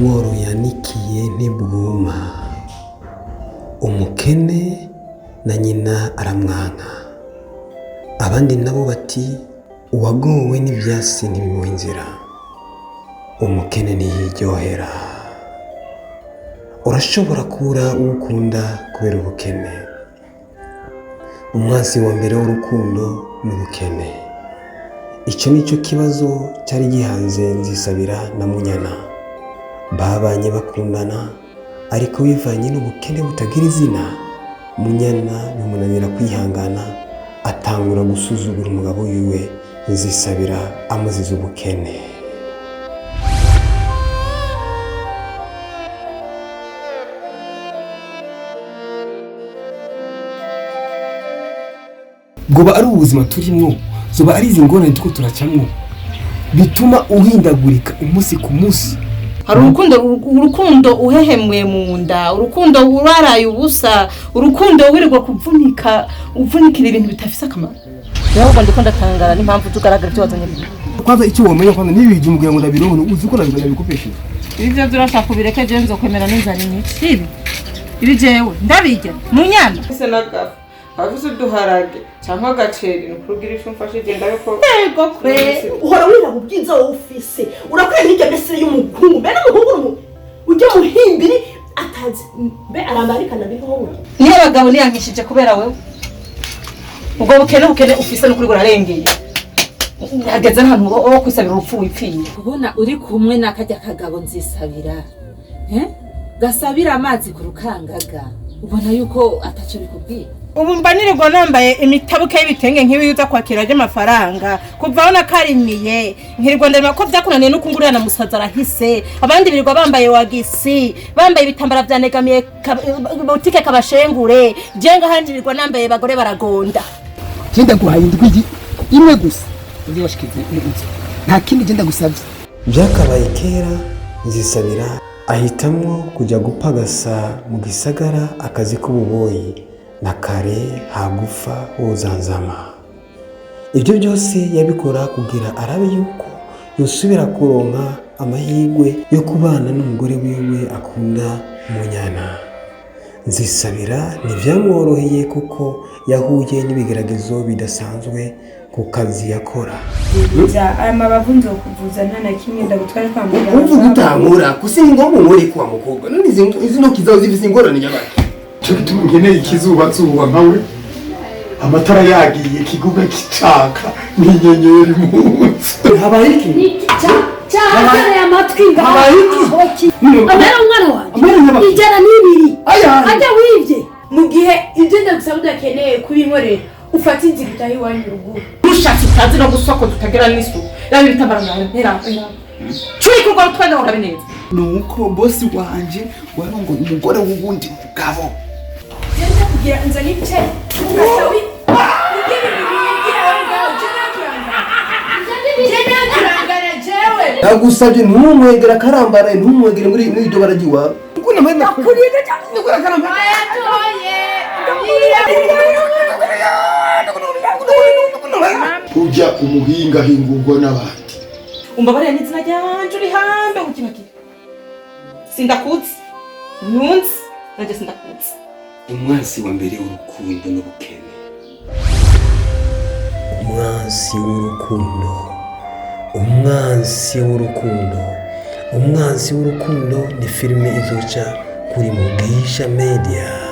ivyamworo yanikiye ntibwuma. Umukene na nyina aramwanka. Abandi nabo bati uwagowe n'ivyasi ntibimuha inzira. Umukene ntiyiryohera. Urashobora kubura uwukunda kubera ubukene. Umwansi wa mbere w'urukundo n'ubukene. Ico nico kibazo cyari gihanze Nzisabira na Munyana. Babanye bakundana ariko bivanye n'ubukene butagira izina. Munyana bimunanira kwihangana, atangura gusuzugura umugabo wiwe Nzisabira amuziza ubukene. Bwoba ari ubuzima turimwo, zoba ari izi ngorane tuko turacamwo bituma uhindagurika umunsi ku munsi. Hari urukundo uhehemwe mu nda, urukundo uraraye ubusa, urukundo wirirwa uvunikira ibintu bitafise akamaro. Ahubwo ndiko ndatangara n'impamvu tugaragara cyo wazanye. Kwanza icyo wamenya kwanza nibije umubwira ngo ndabironke uzi ko nabikopeshe. Ivyo turashaka kubireke je nzokwemera n'inzara nyinshi. Ibi jewe ndabijya Munyana. Ese nagafa. Avuze duharage cyangwa agaceri nukurugira ifu mfashe genda yuko yego kwe uhora wira ubwiza office urakwiye nk'ijya mbese y'umukungu bene umuhungu ujye muhimbiri atazi be arambarikana biho niyo bagabo niyankishije kubera wewe ubwo bukene ufise no kuri gurarengeye hageze ntantu wo kwisabira urupfu wipfiye kubona uri kumwe nakajya kagabo Nzisabira gasabira amazi ku rukangaga ubona yuko ataco bikubwiye. Ubu mbanirirwa nambaye imitabuke y'ibitenge nk'ibi yuza kwakira amafaranga kuvaho nakarimiye nkirirwa ndema ko byakunaniye no kungurira na musaza arahise abandi birirwa bambaye wagisi bambaye ibitambara byanegamiye butike kabashengure jenga hanjirirwa nambaye bagore baragonda Genda guhaye indwigi imwe gusa uzi washikize n'inzu nta kindi genda gusabye. Byakabaye kera Nzisabira ahitamwo kujya gupagasa mu gisagara akazi k'ububoyi na kare hagufa uzanzama. Ibyo byose yabikora kugira arabe yuko yosubira kuronka amahirwe yo kubana n'umugore wiwe akunda Munyana. Nzisabira ntivyamworoheye kuko yahuye n'ibigeragezo bidasanzwe ku kazi yakora. Aya mabavu nzokuvuza nta na kimwe ndagutwara kwa muganga. Uvuga utangura kusinga ngo muri kwa mukobwa none izi ntoki zawe zifise ingorane nyabaki. Cyo gituma nkeneye ikizuba nkawe amatara yagiye kiguga kicaka n'inyenyeri munsi. Habaye iki? cyahagara amatwi ngaho amera umwana wanjye ijana n'ibiri ajya wivye mu gihe ibyo ndagusaba udakeneye kubinkorera ufata inzira utahi wanyu ruguru mushatse utazi no gusoko tutagira n'isu yawe bitambara mwawe mpera curi kurwa utwana urabe neza nuko bosi wanje warongo umugore w'ubundi mugabo Jenda kugira nzani bice ukasawi Agusabye ntumwegera karambara ntumwegere muri iryo baragiwa. Uko namenda kuriga cyane ngura karambara ayatoye ujya umuhinga hingurwa n'abandi. Umbabare n'izina ryanje uri hambe ukibakira sindakutse nunzi naje sindakutse. Umwansi wa mbere w'urukundo n'ubukene. Umwansi w'urukundo. Umwansi w'urukundo. Umwansi w'urukundo ni filime izoca kuri Mugisha Media.